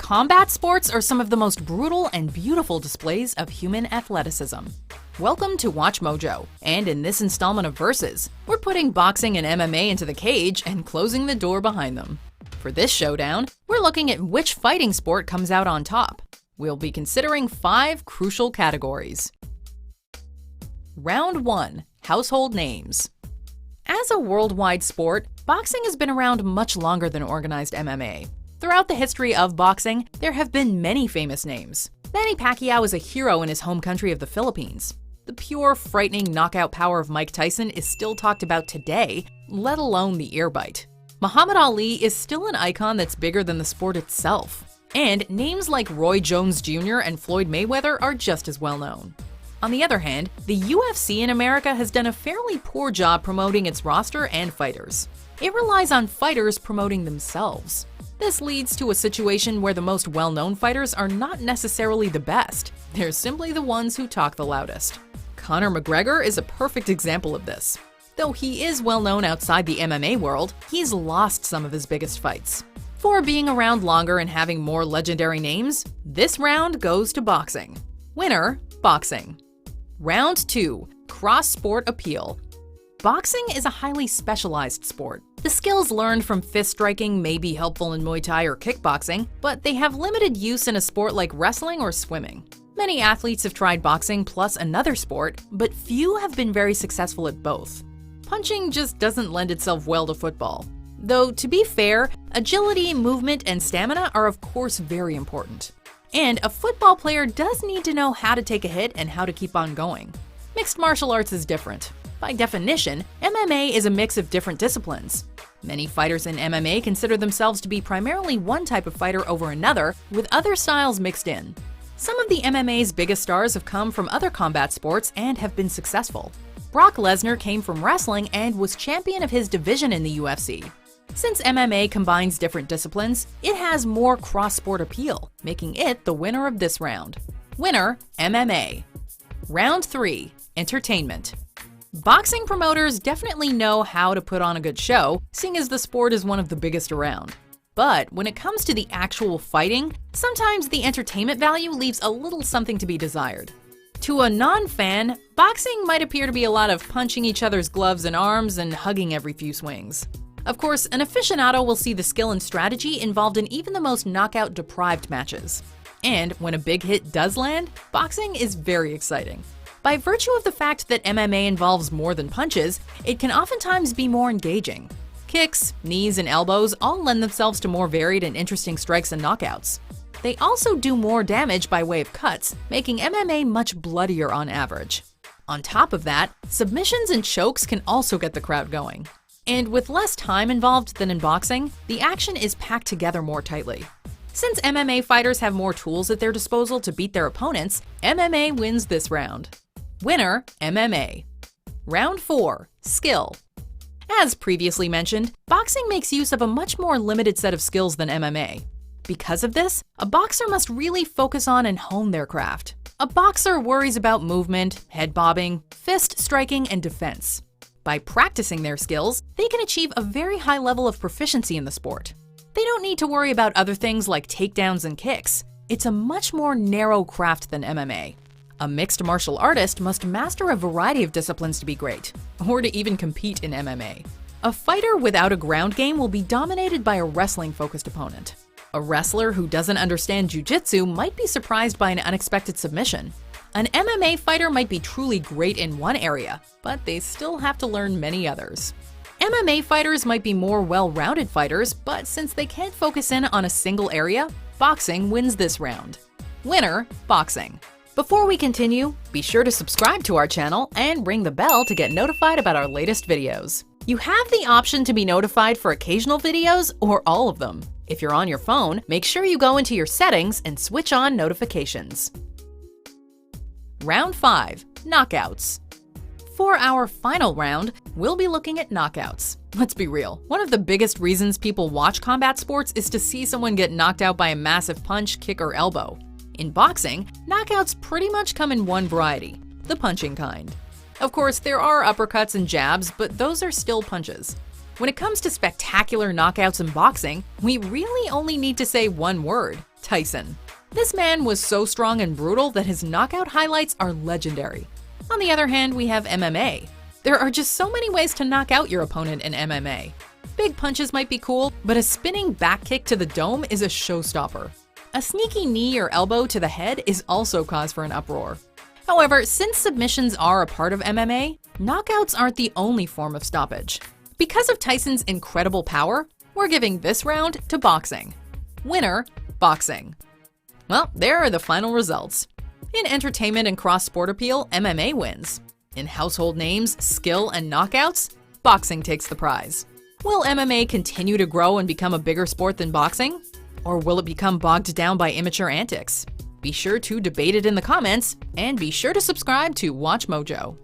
Combat sports are some of the most brutal and beautiful displays of human athleticism. Welcome to Watch Mojo, and in this installment of Versus, we're putting boxing and MMA into the cage and closing the door behind them. For this showdown, we're looking at which fighting sport comes out on top. We'll be considering 5 crucial categories. Round 1. Household names. As a worldwide sport, boxing has been around much longer than organized MMA. Throughout the history of boxing, there have been many famous names. Manny Pacquiao is a hero in his home country of the Philippines. The pure, frightening knockout power of Mike Tyson is still talked about today, let alone the ear bite. Muhammad Ali is still an icon that's bigger than the sport itself. And names like Roy Jones Jr. and Floyd Mayweather are just as well known. On the other hand, the UFC in America has done a fairly poor job promoting its roster and fighters. It relies on fighters promoting themselves. This leads to a situation where the most well-known fighters are not necessarily the best. They're simply the ones who talk the loudest. Conor McGregor is a perfect example of this. Though he is well-known outside the MMA world, he's lost some of his biggest fights. For being around longer and having more legendary names, this round goes to boxing. Winner, boxing. Round 2. Cross-sport appeal. Boxing is a highly specialized sport. The skills learned from fist striking may be helpful in Muay Thai or kickboxing, but they have limited use in a sport like wrestling or swimming. Many athletes have tried boxing plus another sport, but few have been very successful at both. Punching just doesn't lend itself well to football. Though, to be fair, agility, movement, and stamina are of course very important. And a football player does need to know how to take a hit and how to keep on going. Mixed martial arts is different. By definition, MMA is a mix of different disciplines. Many fighters in MMA consider themselves to be primarily one type of fighter over another, with other styles mixed in. Some of the MMA's biggest stars have come from other combat sports and have been successful. Brock Lesnar came from wrestling and was champion of his division in the UFC. Since MMA combines different disciplines, it has more cross-sport appeal, making it the winner of this round. Winner, MMA. Round 3. Entertainment. Boxing promoters definitely know how to put on a good show, seeing as the sport is one of the biggest around. But when it comes to the actual fighting, sometimes the entertainment value leaves a little something to be desired. To a non-fan, boxing might appear to be a lot of punching each other's gloves and arms and hugging every few swings. Of course, an aficionado will see the skill and strategy involved in even the most knockout-deprived matches. And when a big hit does land, boxing is very exciting. By virtue of the fact that MMA involves more than punches, it can oftentimes be more engaging. Kicks, knees, and elbows all lend themselves to more varied and interesting strikes and knockouts. They also do more damage by way of cuts, making MMA much bloodier on average. On top of that, submissions and chokes can also get the crowd going. And with less time involved than in boxing, the action is packed together more tightly. Since MMA fighters have more tools at their disposal to beat their opponents, MMA wins this round. Winner, MMA. Round 4. Skill. As previously mentioned, boxing makes use of a much more limited set of skills than MMA. Because of this, a boxer must really focus on and hone their craft. A boxer worries about movement, head bobbing, fist striking, and defense. By practicing their skills, they can achieve a very high level of proficiency in the sport. They don't need to worry about other things like takedowns and kicks. It's a much more narrow craft than MMA. A mixed martial artist must master a variety of disciplines to be great, or to even compete in MMA. A fighter without a ground game will be dominated by a wrestling-focused opponent. A wrestler who doesn't understand jiu-jitsu might be surprised by an unexpected submission. An MMA fighter might be truly great in one area, but they still have to learn many others. MMA fighters might be more well-rounded fighters, but since they can't focus in on a single area, boxing wins this round. Winner, boxing. Before we continue, be sure to subscribe to our channel and ring the bell to get notified about our latest videos. You have the option to be notified for occasional videos or all of them. If you're on your phone, make sure you go into your settings and switch on notifications. Round 5. Knockouts. For our final round, we'll be looking at knockouts. Let's be real, one of the biggest reasons people watch combat sports is to see someone get knocked out by a massive punch, kick, or elbow. In boxing, knockouts pretty much come in one variety, the punching kind. Of course, there are uppercuts and jabs, but those are still punches. When it comes to spectacular knockouts in boxing, we really only need to say one word: Tyson. This man was so strong and brutal that his knockout highlights are legendary. On the other hand, we have MMA. There are just so many ways to knock out your opponent in MMA. Big punches might be cool, but a spinning back kick to the dome is a showstopper. A sneaky knee or elbow to the head is also cause for an uproar. However, since submissions are a part of MMA, knockouts aren't the only form of stoppage. Because of Tyson's incredible power, we're giving this round to boxing. Winner, boxing. Well, there are the final results. In entertainment and cross-sport appeal, MMA wins. In household names, skill, and knockouts, boxing takes the prize. Will MMA continue to grow and become a bigger sport than boxing? Or will it become bogged down by immature antics? Be sure to debate it in the comments, and be sure to subscribe to Watch Mojo.